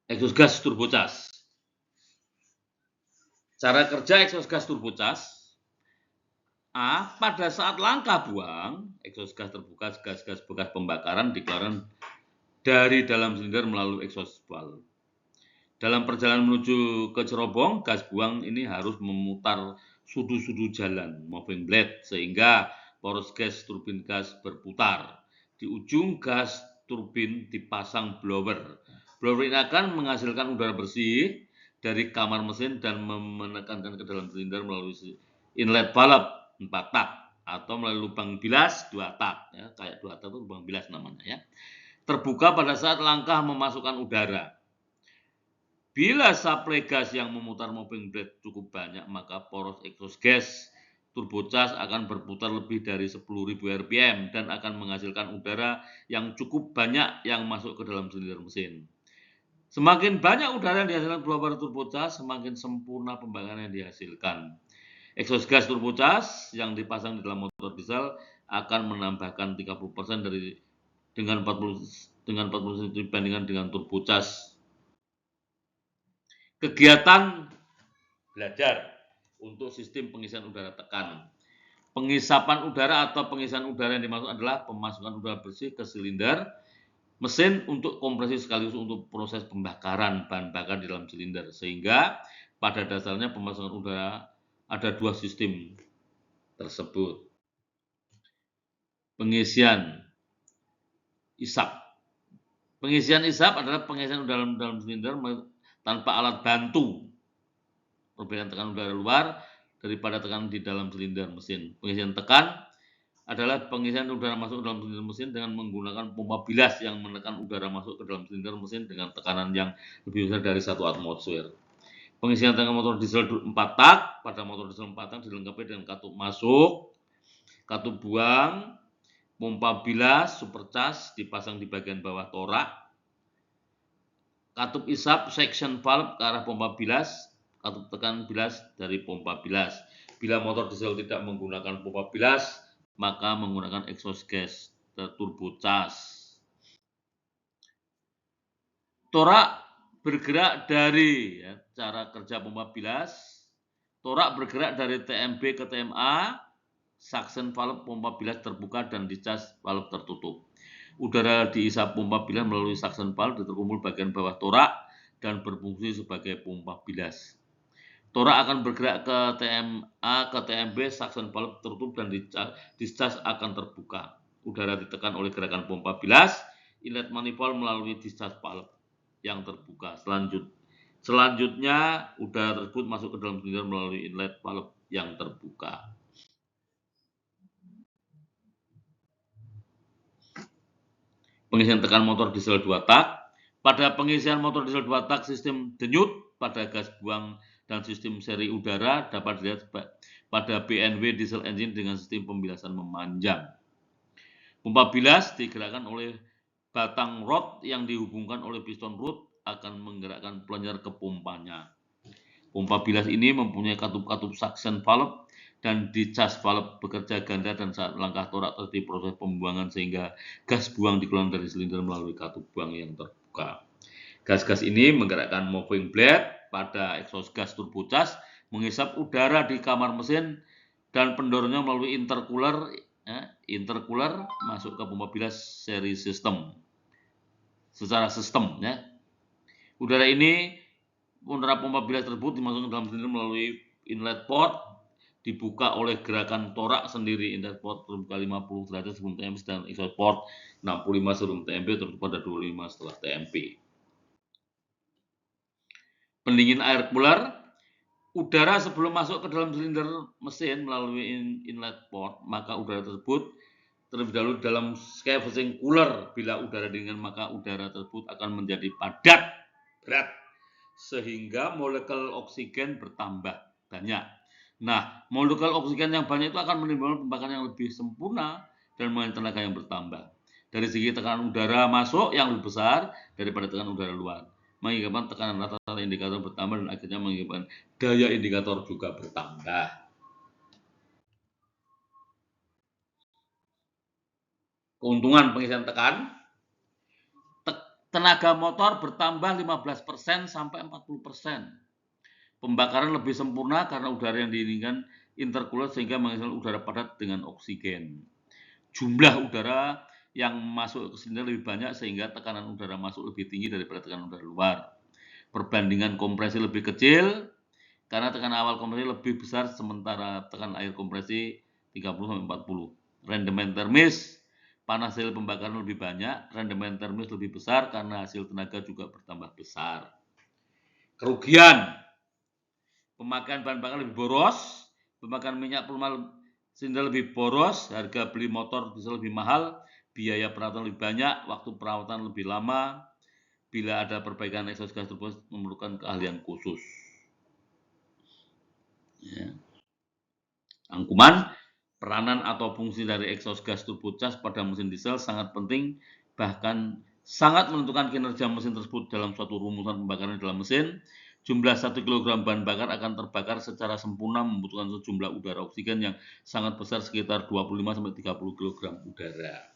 exhaust gas turbocas. Cara kerja exhaust gas turbocas. A. Pada saat langkah buang, exhaust gas terbuka gas-gas bekas pembakaran dikeluarkan dari dalam silinder melalui exhaust valve. Dalam perjalanan menuju ke cerobong, gas buang ini harus memutar sudu-sudu jalan, moving blade, sehingga poros gas turbin gas berputar. Di ujung gas turbin dipasang blower. Blower ini akan menghasilkan udara bersih dari kamar mesin dan menekankan ke dalam silinder melalui inlet valve 4 tak atau melalui lubang bilas 2 tak, ya, kayak 2 tak itu lubang bilas namanya, ya. Terbuka pada saat langkah memasukkan udara. Bila suplai gas yang memutar moving blade cukup banyak, maka poros exhaust gas turbocas akan berputar lebih dari 10.000 rpm dan akan menghasilkan udara yang cukup banyak yang masuk ke dalam silinder mesin. Semakin banyak udara yang dihasilkan blower turbocas, semakin sempurna pembakaran yang dihasilkan. Exhaust gas turbocas yang dipasang di dalam motor diesel akan menambahkan 30% dengan 40% dibandingkan dengan turbocas. Kegiatan belajar untuk sistem pengisian udara tekan. Pengisapan udara atau pengisian udara yang dimaksud adalah pemasukan udara bersih ke silinder mesin untuk kompresi sekaligus untuk proses pembakaran bahan bakar di dalam silinder, sehingga pada dasarnya pemasukan udara ada 2 sistem tersebut. Pengisian isap. Pengisian isap adalah pengisian udara dalam silinder tanpa alat bantu. Perbedaan tekanan udara luar daripada tekanan di dalam silinder mesin. Pengisian tekan adalah pengisian udara masuk ke dalam silinder mesin dengan menggunakan pompa bilas yang menekan udara masuk ke dalam silinder mesin dengan tekanan yang lebih besar dari 1 atmosfer. Pengisian tekan motor diesel 4 tak. Pada motor diesel 4 tak dilengkapi dengan katup masuk, katup buang, pompa bilas supercharge dipasang di bagian bawah torak, katup isap section valve ke arah pompa bilas, katup tekan bilas dari pompa bilas. Bila motor diesel tidak menggunakan pompa bilas, maka menggunakan exhaust gas turbocas. Torak bergerak dari, ya, cara kerja pompa bilas. Torak bergerak dari TMB ke TMA, suction valve pompa bilas terbuka dan discharge valve tertutup. Udara diisap pompa bilas melalui suction valve terkumpul bagian bawah torak dan berfungsi sebagai pompa bilas. Torak akan bergerak ke TMA ke TMB, suction valve tertutup dan discharge akan terbuka. Udara ditekan oleh gerakan pompa bilas, inlet manifold melalui discharge valve yang terbuka. Selanjutnya udara tersebut masuk ke dalam silinder melalui inlet valve yang terbuka. Pengisian tekan motor diesel 2 tak. Pada pengisian motor diesel 2 tak sistem denyut pada gas buang dan sistem seri udara dapat dilihat pada BNW diesel engine dengan sistem pembilasan memanjang. Pompa bilas digerakkan oleh batang rod yang dihubungkan oleh piston rod akan menggerakkan plunger ke pompanya. Pompa bilas ini mempunyai katup-katup suction valve dan discharge valve bekerja ganda dan saat langkah torak terjadi proses pembuangan sehingga gas buang dikeluarkan dari silinder melalui katup buang yang terbuka. Gas-gas ini menggerakkan moving blade pada exhaust gas turbocas, menghisap udara di kamar mesin dan pendorongnya melalui intercooler masuk ke pompa bilas seri sistem. Secara sistem, ya. Udara pompa bilas tersebut dimasukkan dalam silinder melalui inlet port, dibuka oleh gerakan torak sendiri. Inlet port terbuka 50 derajat sebelum TMP dan exhaust port 65 sebelum TMP tertutup pada 25 setelah TMP. Pendingin air cooler. Udara sebelum masuk ke dalam silinder mesin melalui inlet port, maka udara tersebut terlebih dahulu dalam scavenging cooler. Bila udara dingin, maka udara tersebut akan menjadi padat, berat, sehingga molekul oksigen bertambah banyak. Nah, molekul oksigen yang banyak itu akan menimbulkan pembakaran yang lebih sempurna dan memiliki tenaga yang bertambah. Dari segi tekanan udara masuk yang lebih besar daripada tekanan udara luar, mengakibatkan tekanan rata-rata indikator bertambah dan akhirnya mengakibatkan daya indikator juga bertambah. Keuntungan pengisian tekan. Tenaga motor bertambah 15% sampai 40%. Pembakaran lebih sempurna karena udara yang diinginkan intercooler sehingga menghasilkan udara padat dengan oksigen. Jumlah udara yang masuk ke silinder lebih banyak sehingga tekanan udara masuk lebih tinggi daripada tekanan udara luar. Perbandingan kompresi lebih kecil karena tekanan awal kompresi lebih besar sementara tekanan air kompresi 30-40. Rendemen termis, panas hasil pembakaran lebih banyak, rendemen termis lebih besar karena hasil tenaga juga bertambah besar. Kerugian, pemakaian bahan bakar lebih boros, pemakaian minyak silinder lebih boros, harga beli motor bisa lebih mahal, biaya perawatan lebih banyak, waktu perawatan lebih lama, bila ada perbaikan exhaust gas turbo memerlukan keahlian khusus. Ya. Rangkuman, peranan atau fungsi dari exhaust gas turbocharged pada mesin diesel sangat penting, bahkan sangat menentukan kinerja mesin tersebut dalam suatu rumusan pembakaran dalam mesin. Jumlah 1 kg bahan bakar akan terbakar secara sempurna membutuhkan sejumlah udara oksigen yang sangat besar sekitar 25-30 kg udara.